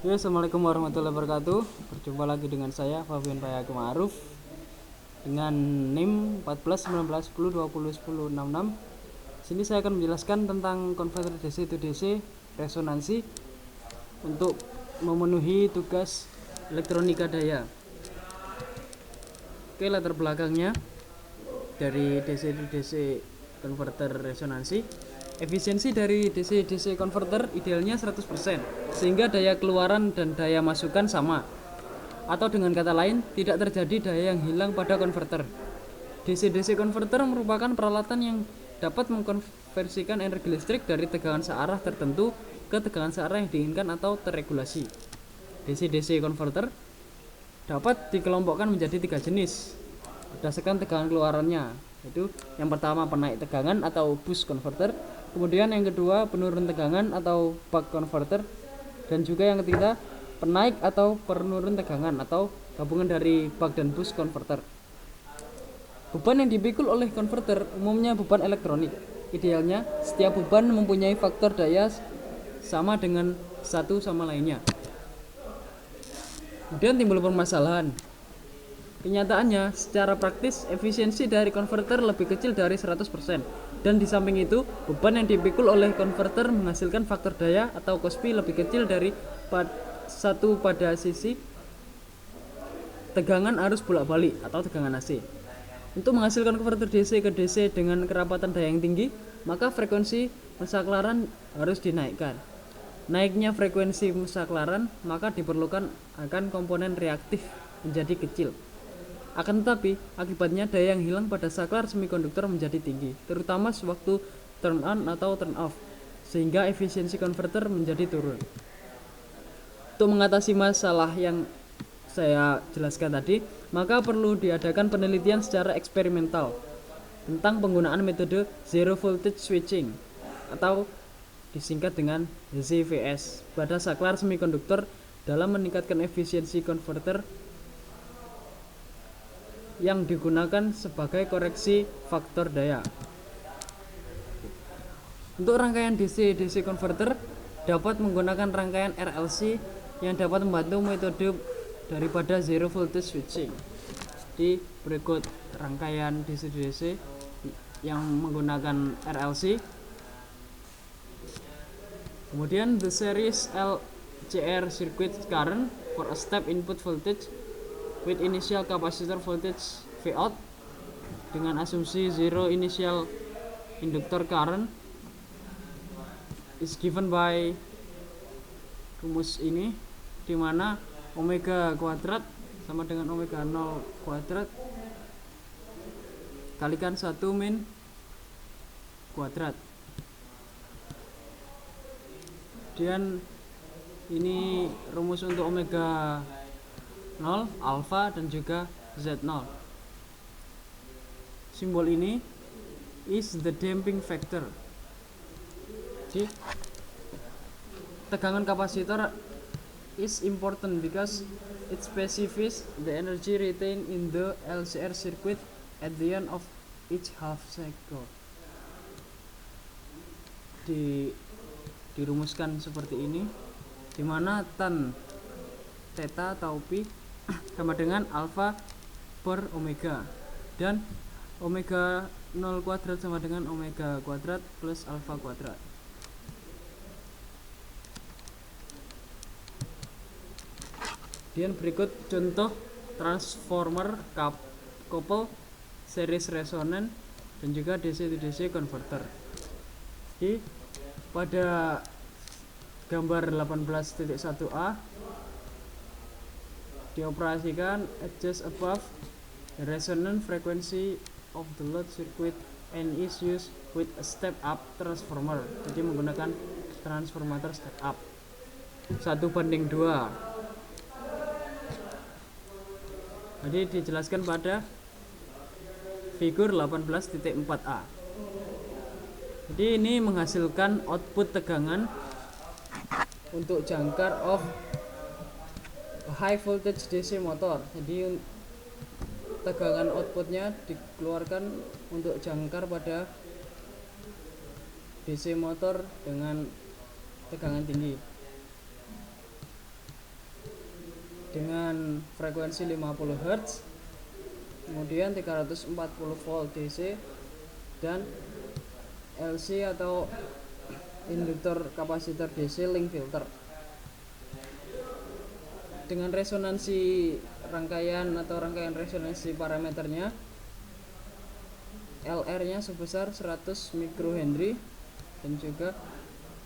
Ya, Assalamualaikum warahmatullahi wabarakatuh. Berjumpa lagi dengan saya Fabian Payaki Ma'ruf dengan NIM 14 19 10 20 10 66. Sini saya akan menjelaskan tentang konverter DC to DC resonansi untuk memenuhi tugas elektronika daya. Oke, latar belakangnya dari DC to DC konverter resonansi. Efisiensi dari DC-DC converter idealnya 100%, sehingga daya keluaran dan daya masukan sama. Atau dengan kata lain, tidak terjadi daya yang hilang pada konverter. DC-DC converter merupakan peralatan yang dapat mengkonversikan energi listrik dari tegangan searah tertentu ke tegangan searah yang diinginkan atau terregulasi. DC-DC converter dapat dikelompokkan menjadi 3 jenis berdasarkan tegangan keluarannya, yaitu yang pertama penaik tegangan atau boost converter, kemudian yang kedua penurun tegangan atau buck converter, dan juga yang ketiga penaik atau penurun tegangan atau gabungan dari buck dan boost converter. Beban yang dipikul oleh konverter umumnya beban elektronik. Idealnya setiap beban mempunyai faktor daya sama dengan satu sama lainnya. Kemudian timbul permasalahan. Kenyataannya, secara praktis, efisiensi dari konverter lebih kecil dari 100%. Dan di samping itu, beban yang dipikul oleh konverter menghasilkan faktor daya atau KOSPI lebih kecil dari satu pada sisi tegangan arus bolak-balik atau tegangan AC. Untuk menghasilkan konverter DC ke DC dengan kerapatan daya yang tinggi, maka frekuensi pensaklaran harus dinaikkan. Naiknya frekuensi pensaklaran, maka diperlukan akan komponen reaktif menjadi kecil. Akan tetapi, akibatnya daya yang hilang pada saklar semikonduktor menjadi tinggi, terutama sewaktu turn on atau turn off, sehingga efisiensi konverter menjadi turun. Untuk mengatasi masalah yang saya jelaskan tadi, maka perlu diadakan penelitian secara eksperimental tentang penggunaan metode zero voltage switching atau disingkat dengan ZVS pada saklar semikonduktor dalam meningkatkan efisiensi konverter yang digunakan sebagai koreksi faktor daya. Untuk rangkaian DC-DC converter dapat menggunakan rangkaian RLC yang dapat membantu metode daripada zero voltage switching. Jadi berikut rangkaian DC-DC yang menggunakan RLC. Kemudian the series LCR circuit current for a step input voltage with initial capacitor voltage Vout dengan asumsi zero initial inductor current is given by rumus ini, di mana omega kuadrat sama dengan omega 0 kuadrat kalikan 1 min kuadrat. Kemudian ini rumus untuk omega 0, alfa dan juga Z0. Simbol ini is the damping factor. Jadi tegangan kapasitor is important because it specifies the energy retained in the LCR circuit at the end of each half cycle. Dirumuskan seperti ini, di mana tan theta atau pi sama dengan alfa per omega, dan omega 0 kuadrat sama dengan omega kuadrat plus alfa kuadrat. Dan berikut contoh transformer couple series resonant dan juga DC to DC converter. Jadi pada gambar 18.1a dioperasikan adjust above the resonant frequency of the load circuit and is used with a step up transformer. Jadi menggunakan transformator step up 1:2. Jadi dijelaskan pada figur 18.4a. Jadi ini menghasilkan output tegangan untuk jangkar of high voltage DC motor. Jadi tegangan outputnya dikeluarkan untuk jangkar pada DC motor dengan tegangan tinggi. dengan frekuensi 50 Hz, kemudian 340 volt DC, dan LC atau induktor kapasitor DC link filter. Dengan resonansi rangkaian resonansi parameternya, LR nya sebesar 100 mikrohenry dan juga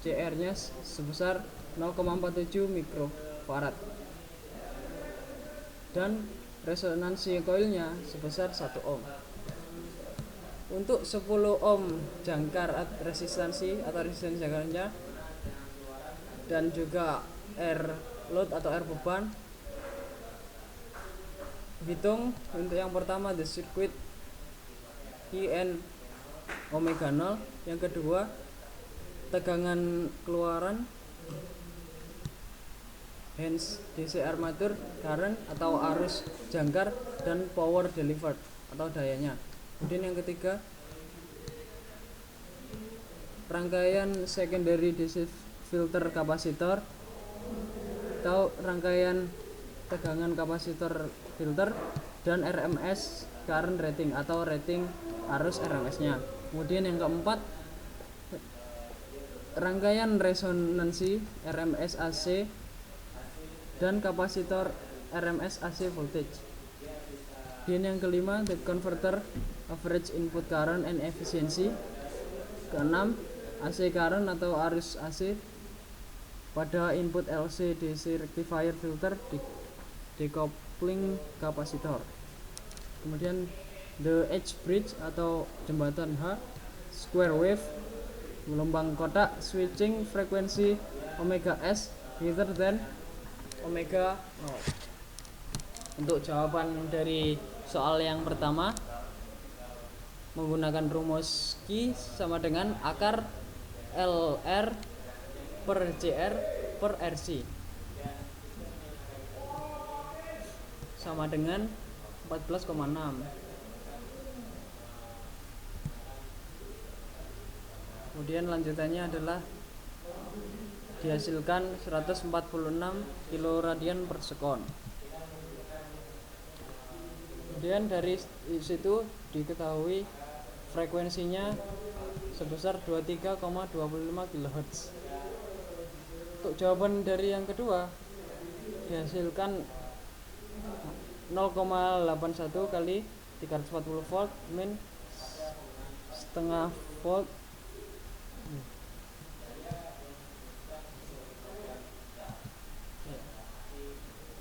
CR nya sebesar 0,47 mikrofarad, dan resonansi koilnya sebesar 1 ohm. Untuk 10 ohm jangkar resistansi jangkarnya dan juga R load atau R beban, hitung untuk yang pertama the circuit IN omega 0, yang kedua tegangan keluaran hence DC armature current atau arus jangkar, dan power delivered atau dayanya. Kemudian yang ketiga rangkaian secondary DC filter kapasitor atau rangkaian tegangan kapasitor filter, dan RMS current rating atau rating arus RMS nya. Kemudian yang keempat rangkaian resonansi RMS AC dan kapasitor RMS AC voltage. Dan yang kelima the converter average input current and efficiency. Keenam AC current atau arus AC pada input LC DC rectifier filter di decoupling kapasitor. Kemudian the H bridge atau jembatan H square wave gelombang kotak switching frekuensi omega S greater than omega 0. Untuk jawaban dari soal yang pertama menggunakan rumus Q sama dengan akar LR per CR per RC sama dengan 14,6. Kemudian lanjutannya adalah dihasilkan 146 kiloradian per sekon. Kemudian dari situ diketahui frekuensinya sebesar 23,25 kHz. Untuk jawaban dari yang kedua dihasilkan 0,81 kali 340 volt min setengah volt.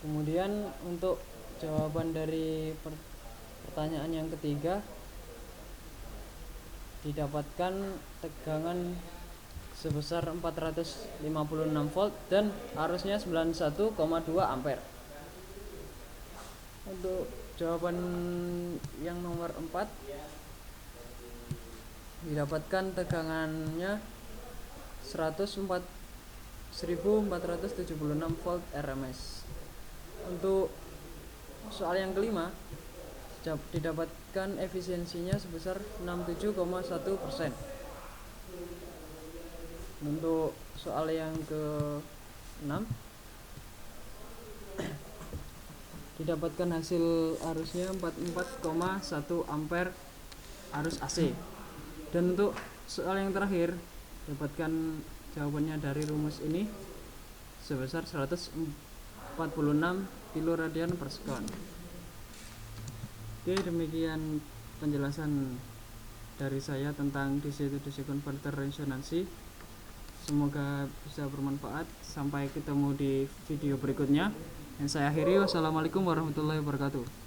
Kemudian untuk jawaban dari pertanyaan yang ketiga didapatkan tegangan sebesar 456 volt dan arusnya 91,2 ampere. Untuk jawaban yang nomor 4 didapatkan tegangannya 1476 volt RMS. Untuk soal yang kelima didapatkan efisiensinya sebesar 67,1%. Untuk soal yang ke-6 didapatkan hasil arusnya 44,1 ampere arus AC. Dan untuk soal yang terakhir dapatkan jawabannya dari rumus ini sebesar 146 kiloradian per sekon. Oke, demikian penjelasan dari saya tentang DC-DC converter resonansi. Semoga bisa bermanfaat. Sampai ketemu di video berikutnya. Yang saya akhiri, wassalamualaikum warahmatullahi wabarakatuh.